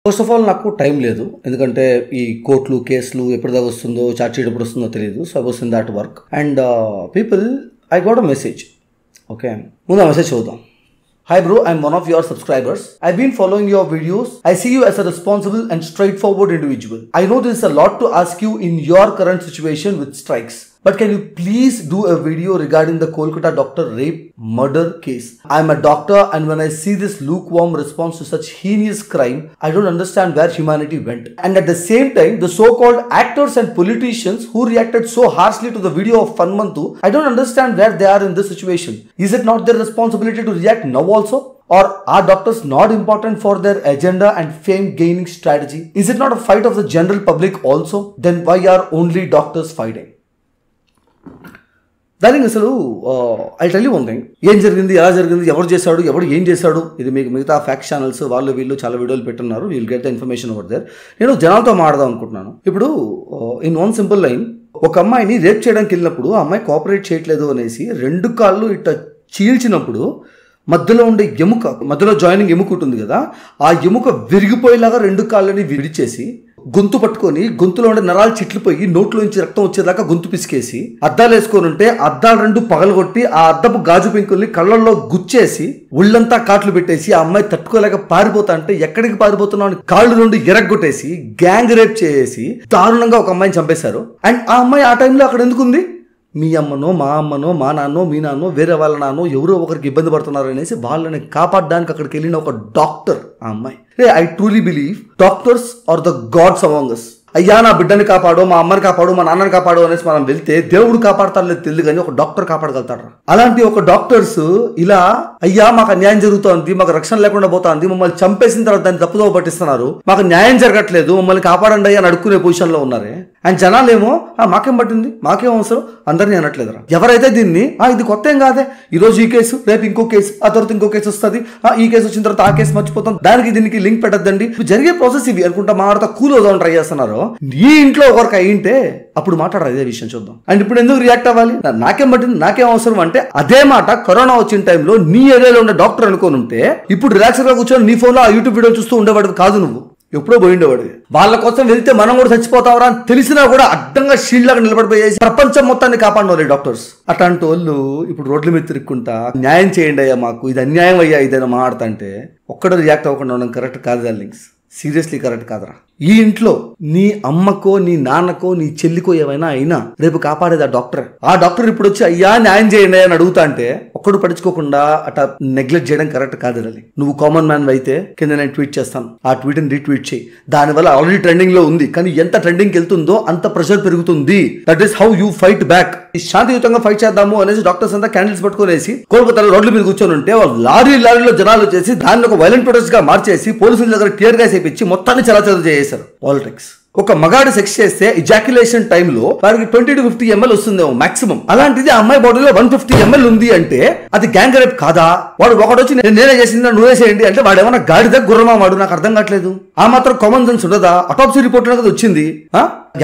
First of all నాకు time లేదు, ఎందుకంటే ఈ కోర్టులు కేసులు ఎప్పటిదాకా వస్తుందో చార్జ్ షీట్ ఎప్పుడు వస్తుందో తెలియదు. So I was in that work and people I got a message. Okay, ముందు ఆ మెసేజ్ చూద్దాం. Hi bro, I'm one of your subscribers. I've been following your videos. I see you as a responsible and straightforward individual. I know this is a lot to ask you in your current situation with strikes. But can you please do a video regarding the Kolkata doctor rape murder case? I'm a doctor and when I see this lukewarm response to such heinous crime, I don't understand where humanity went. And at the same time, the so-called actors and politicians who reacted so harshly to the video of Fanmantu, I don't understand where they are in this situation. Is it not their responsibility to react now also? Or are doctors not important for their agenda and fame gaining strategy? Is it not a fight of the general public also? Then why are only doctors fighting? దానికి అసలు I tell you one thing, ఏం జరిగింది, ఎలా జరిగింది, ఎవరు చేశాడు, ఎవరు ఏం చేశాడు, ఇది మీకు మిగతా ఫ్యాక్ట్ ఛానల్స్ వాళ్ళు వీళ్ళు చాలా వీడియోలు పెట్టున్నారు. Will get the information over there. నేను జనాలతో మాట్లాడదాం అనుకుంటున్నాను. ఇప్పుడు ఇన్ వన్ సింపుల్ లైన్, ఒక అమ్మాయిని రేప్ చేయడానికి వెళ్ళినప్పుడు ఆ అమ్మాయి కోఆపరేట్ చేయట్లేదు అనేసి 2 కాళ్ళు ఇట్లా చీల్చినప్పుడు మధ్యలో ఉండే ఎముక, మధ్యలో జాయినింగ్ ఎముక ఉంటుంది కదా, ఆ ఎముక విరిగిపోయేలాగా 2 కాళ్ళని విడిచేసి గొంతు పట్టుకొని గొంతులో ఉండే నరాలు చిట్లిపోయి నోట్లోంచి రక్తం వచ్చేదాకా గొంతు పిసికేసి అద్దాలు వేసుకొని ఉంటే అద్దాలు 2 పగలగొట్టి ఆ అద్దపు గాజు పెంకుల్ని కళ్ళల్లో గుచ్చేసి ఒళ్ళంతా కాట్లు పెట్టేసి ఆ అమ్మాయి తట్టుకోలేక పారిపోతా అంటే ఎక్కడికి పారిపోతున్నావు అని కాళ్ళు 2 ఎరగొట్టేసి గ్యాంగ్ రేప్ చేసి దారుణంగా ఒక అమ్మాయిని చంపేశారు. అండ్ ఆ అమ్మాయి ఆ టైంలో అక్కడ ఎందుకుంది? మీ అమ్మనో మా అమ్మనో మా నాన్నో మీ నాన్నో వేరే వాళ్ళ నాన్నో ఎవరో ఒకరికి ఇబ్బంది పడుతున్నారు అనేసి వాళ్ళని కాపాడడానికి అక్కడికి వెళ్ళిన ఒక డాక్టర్ ఆ అమ్మాయి. I truly believe doctors are the gods among us. అయ్యా నా బిడ్డని కాపాడు, మా అమ్మని కాపాడు, మా నాన్నని కాపాడు అనేసి మనం వెళ్తే దేవుడు కాపాడతాడు లేదు తెలియదు, కానీ ఒక డాక్టర్ కాపాడగలుగుతాడు. అలాంటి ఒక డాక్టర్స్ ఇలా అయ్యా మాకు అన్యాయం జరుగుతోంది, మాకు రక్షణ లేకుండా పోతుంది, మమ్మల్ని చంపేసిన తర్వాత దాన్ని తప్పుదో పట్టిస్తున్నారు, మాకు న్యాయం జరగట్లేదు, మమ్మల్ని కాపాడండి అని అడుక్కునే పొజిషన్లో ఉన్నారే. అండ్ జనాలేమో మాకేం పట్టింది, మాకేం అవసరం, అందరినీ అనట్లేదురా. ఎవరైతే దీన్ని ఇది కొత్త ఏం కాదే, ఈరోజు ఈ కేసు, రేపు ఇంకో కేసు, ఆ తర్వాత ఇంకో కేసు వస్తుంది, ఈ కేసు వచ్చిన తర్వాత ఆ కేసు మర్చిపోతాం, దానికి దీనికి లింక్ పెట్టద్దండి, జరిగే ప్రాసెస్ ఇవి అనుకుంటా మాట్లాడతా కూల్ అవుదాం ట్రై చేస్తున్నారు. ఈ ఇంట్లో ఒకరికి అయ్యింటే అప్పుడు మాట్లాడరు, ఇదే విషయం చూద్దాం. అండ్ ఇప్పుడు ఎందుకు రియాక్ట్ అవ్వాలి, నాకేం పట్టింది, నాకేం అవసరం అంటే అదే మాట కరోనా వచ్చిన టైంలో నీ ఏరియాలో ఉండే డాక్టర్ అనుకోని ఉంటే ఇప్పుడు రిలాక్స్గా కూర్చొని నీ ఫోన్లో ఆ యూట్యూబ్ వీడియో చూస్తూ ఉండేవాడు కాదు, నువ్వు ఎప్పుడో పోయిండేవాడు. వాళ్ళ కోసం వెళ్తే మనం కూడా చచ్చిపోతావరా అని తెలిసినా కూడా అడ్డంగా షీల్డ్ లాగా నిలబడిపోయేసి ప్రపంచం మొత్తాన్ని కాపాడినోళ్ళు డాక్టర్స్. అట్లాంటి వాళ్ళు ఇప్పుడు రోడ్ల మీద తిరుక్కుంటా న్యాయం చేయండి అయ్యా, మాకు ఇది అన్యాయం అయ్యా ఇదైనా మాట్లాడుతుంటే ఒక్కడో రియాక్ట్ అవ్వకుండా ఉండడం కరెక్ట్ కాదు డార్లింగ్స్, సీరియస్లీ కరెక్ట్ కాదురా. ఈ ఇంట్లో నీ అమ్మకో నీ నాన్నకో నీ చెల్లికో ఏమైనా అయినా రేపు కాపాడేది ఆ డాక్టర్. ఆ డాక్టర్ ఇప్పుడు వచ్చి అయ్యా న్యాయం చేయండి అని అడుగుతా అంటే ఒక్కడు పట్టించుకోకుండా అట్లా నెగ్లెక్ట్ చేయడం కరెక్ట్ కాదు. నువ్వు కామన్ మ్యాన్ అయితే కింద నేను ట్వీట్ చేస్తాను, ఆ ట్వీట్ ని రీట్వీట్ చేయి. దానివల్ల ఆల్రెడీ ట్రెండింగ్ లో ఉంది, కానీ ఎంత ట్రెండింగ్ వెళ్తుందో అంత ప్రెషర్ పెరుగుతుంది. That is how you fight back. శాంతియుతంగా ఫైట్ చేద్దాము అనేసి డాక్టర్స్ అంతా క్యాండిల్స్ పట్టుకునేసి కోల్కతాలో రోడ్ల మీద కూర్చొని ఉంటే లారీలో జనాలు వచ్చేసి దాన్ని ఒక వైలెంట్ ప్రొటెస్ట్ గా మార్చేసి పోలీసుల దగ్గర టియర్ గ్యాస్ వేయించి మొత్తాన్ని చలాచల చేసేశారు. పాలిటిక్స్. ఒక మగాడు సెక్స్ చేస్తే ఇజాక్యులేషన్ టైంలో వారికి 20 to 50 ml వస్తుందేమో మాక్సిమం. అలాంటిది ఆ అమ్మాయి బాడీలో 150 ml ఉంది అంటే అది గ్యాంగ్ రేప్ కాదా? వాడు ఒకటి వచ్చి నేనే చేసింది నువ్వే చేయండి అంటే వాడు ఏమన్నా గాడిద గుర్రమా? వాడు నాకు అర్థం కావట్లేదు. ఆ మాత్రం కామన్ సెన్స్ ఉండదా? అటాప్సీ రిపోర్ట్ కదా వచ్చింది.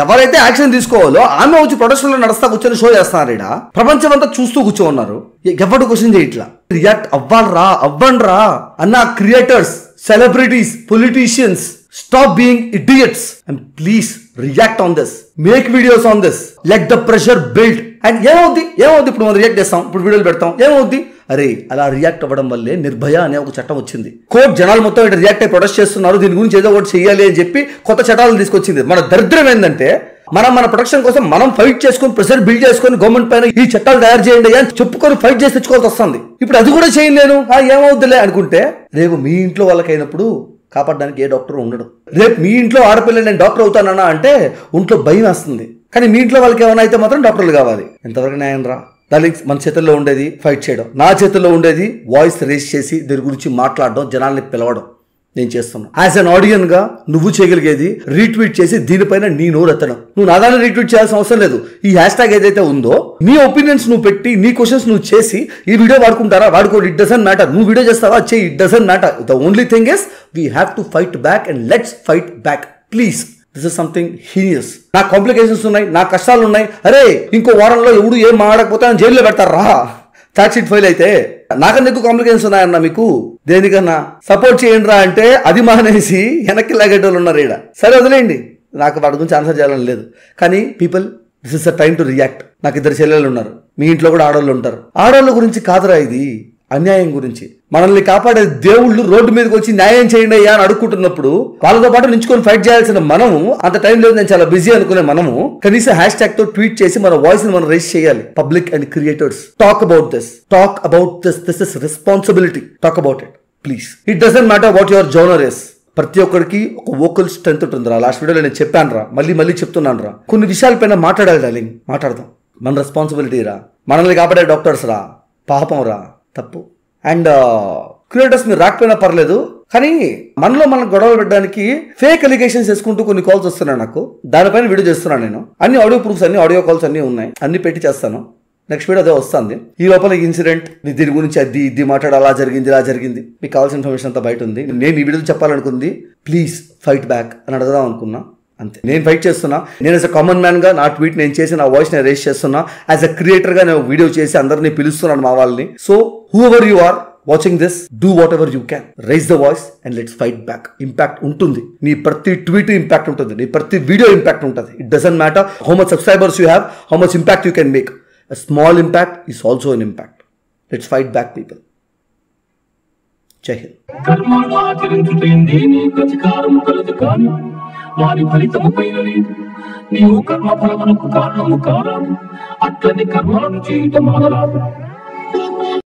ఎవరైతే యాక్షన్ తీసుకోవాలో ఆమె వచ్చి ప్రొడక్షన్ లో నడుస్తా కూర్చొని షో చేస్తున్నారు. ఇక్కడ ప్రపంచం అంతా చూస్తూ కూర్చోన్నారు, ఎవరు క్వశ్చన్ చేయట్లా. రియాక్ట్ అవ్వండ్రా అన్న creators, celebrities, politicians. Stop being idiots and please react on this. Make videos on this. Let the pressure build. And ఏమవుద్ది ఇప్పుడు మనం రియాక్ట్ చేస్తాం, ఇప్పుడు వీడియోలు పెడతాం, ఏమవుద్ది? అరే అలా రియాక్ట్ అవ్వడం వల్లే నిర్భయ అనే ఒక చట్టం వచ్చింది. కోర్టు జనాలు మొత్తం ఇటు రియాక్ట్ అయి ప్రొటెస్ట్ చేస్తున్నారు, దీని గురించి ఏదో ఒకటి చేయాలి అని చెప్పి కొత్త చట్టాలను తీసుకొచ్చింది. మన దరిద్రం ఏంటంటే మన ప్రొటెక్షన్ కోసం మనం ఫైట్ చేసుకొని ప్రెషర్ బిల్డ్ చేసుకొని గవర్నమెంట్ పైన ఈ చట్టాలు తయారు చేయండి అని చెప్పుకొని ఫైట్ చేసి తెచ్చుకోవాల్సి వస్తుంది. ఇప్పుడు అది కూడా చేయండి నేను ఏమవుద్దిలే అనుకుంటే రేపు మీ ఇంట్లో వాళ్ళకైనప్పుడు కాపాడడానికి ఏ డాక్టర్ ఉండడు. రేపు మీ ఇంట్లో ఆడపిల్ల నేను డాక్టర్ అవుతానన్నా అంటే ఒంట్లో భయం వస్తుంది. కానీ మీ ఇంట్లో వాళ్ళకి ఏమైనా అయితే మాత్రం డాక్టర్లు కావాలి. ఎంతవరకు న్యాయం రా? దానికి మన చేతుల్లో ఉండేది ఫైట్ చేయడం, నా చేతుల్లో ఉండేది వాయిస్ రేస్ చేసి దీని గురించి మాట్లాడడం, జనాల్ని పిలవడం నేను చేస్తున్నా. యాజ్ అన్ ఆడియన్ గా నువ్వు చేయగలిగేది రీట్వీట్ చేసి దీనిపైన నీ నోరు ఎత్తడం. నువ్వు నాదాన్ని రీట్వీట్ చేయాల్సిన అవసరం లేదు. ఈ హ్యాష్ ట్యాగ్ ఏదైతే ఉందో నీ ఒపీనియన్స్ నువ్వు పెట్టి నీ క్వశ్చన్స్ నువ్వు చేసి ఈ వీడియో వాడుకుంటారా వాడుకోండి, ఇట్ డజంట్ మ్యాటర్. నువ్వు వీడియో చేస్తావా చేయి, it doesn't matter. The only thing is we have to fight back and let's fight back please. This is something heinous. నా కాంప్లికేషన్స్ ఉన్నాయి, నా కష్టాలు ఉన్నాయి. అరే ఇంకో వారంలో ఎవడు ఏం మాడకపోతే జైల్లో పెడతారా ఛార్జ్ షీట్ ఫైల్ అయితే? నాకన్నా ఎక్కువ కాంప్లికేషన్స్ ఉన్నాయన్న మీకు. దేనికన్నా సపోర్ట్ చేయండి రా అంటే అది మానేసి వెనక్కి లాగేటోళ్ళు ఉన్నారు ఈడ. సరే వదిలేయండి, నాకు వాటి గురించి ఆన్సర్ చేయాలని లేదు. కానీ people, this is the time to react. నాకు 2 చెల్లెళ్ళు ఉన్నారు, మీ ఇంట్లో కూడా ఆడవాళ్ళు ఉంటారు. ఆడవాళ్ళ గురించి కాదురా ఇది, అన్యాయం గురించి. మనల్ని కాపాడే దేవుళ్ళు రోడ్డు మీదకి వచ్చి న్యాయం చేయండి అయ్యా అని అడుక్కుంటున్నప్పుడు వాళ్ళతో పాటు నించుకొని ఫైట్ చేయాల్సిన మనము, అంత టైం లేదు నేను చాలా బిజీ అనుకునే మనము, కనీసం హ్యాష్ తో ట్వీట్ చేసి మన వాయిస్ ని మనం రైజ్ చేయాలి. Public and creators, talk about this. This is responsibility. Talk about it please. It doesn't matter what your genre is. ప్రతి ఒక్కరికి ఒక వోకల్ స్ట్రెంత్ ఉంటుందిరా. లాస్ట్ వీడియోలో నేను చెప్పాను రా, మళ్ళీ చెప్తున్నాను రా. కొన్ని విషయాలపైన మాట్లాడాలి డార్లింగ్, మాట్లాడదాం. మన రెస్పాన్సిబిలిటీ రా. మనల్ని కాపాడే డాక్టర్స్ రా, పాపం రా, తప్పు. అండ్ క్రియేటర్స్ మీరు రాకపోయినా పర్లేదు, కానీ మనలో మనం గొడవలు పెట్టడానికి ఫేక్ అలిగేషన్స్ వేసుకుంటూ కొన్ని కాల్స్ వస్తున్నాయి నాకు. దానిపైన వీడియో చేస్తున్నాను నేను. అన్ని ఆడియో ప్రూఫ్స్, అన్ని ఆడియో కాల్స్ అన్ని ఉన్నాయి, అన్ని పెట్టి చేస్తాను. నెక్స్ట్ వీడియో అదే వస్తుంది. ఈ లోపల ఇన్సిడెంట్, దీని గురించి అది ఇది మాట్లాడు, అలా జరిగింది ఇలా జరిగింది, మీకు కావాల్సిన ఇన్ఫర్మేషన్ అంతా బయట ఉంది. నేను ఈ వీడియో చెప్పాలనుకుంది ప్లీజ్ ఫైట్ బ్యాక్ అని అడగదాం అనుకున్నా, అంతే. నేను ఫైట్ చేస్తున్నా. నేను యాజ్ అ కామన్ మ్యాన్ గా నా ట్వీట్ నేను చేసి నా వాయిస్ నేను రేస్ చేస్తున్నా. యాజ్ అ క్రియేటర్ గా నేను వీడియో చేసి అందరినీ పిలుస్తున్నాను మా వాళ్ళని. So whoever you are watching this, do whatever you can, raise the voice and let's fight back. Impact ఉంటుంది, నీ ప్రతి ట్వీట్ ఇంపాక్ట్ ఉంటుంది, నీ ప్రతి వీడియో ఇంపాక్ట్ ఉంటుంది. It doesn't matter how much subscribers you have, how much impact you can make. A small impact is also an impact. Let's fight back, people. Jai Hind. కర్మను ఆచరించుటేంది నీ ప్రతికారము కలదు కాని వారి ఫలితము పైన లేదు. నీవు కర్మ ఫలమునకు కారణము కారాదు, అట్లని కర్మలను చేయటం మానరాదు.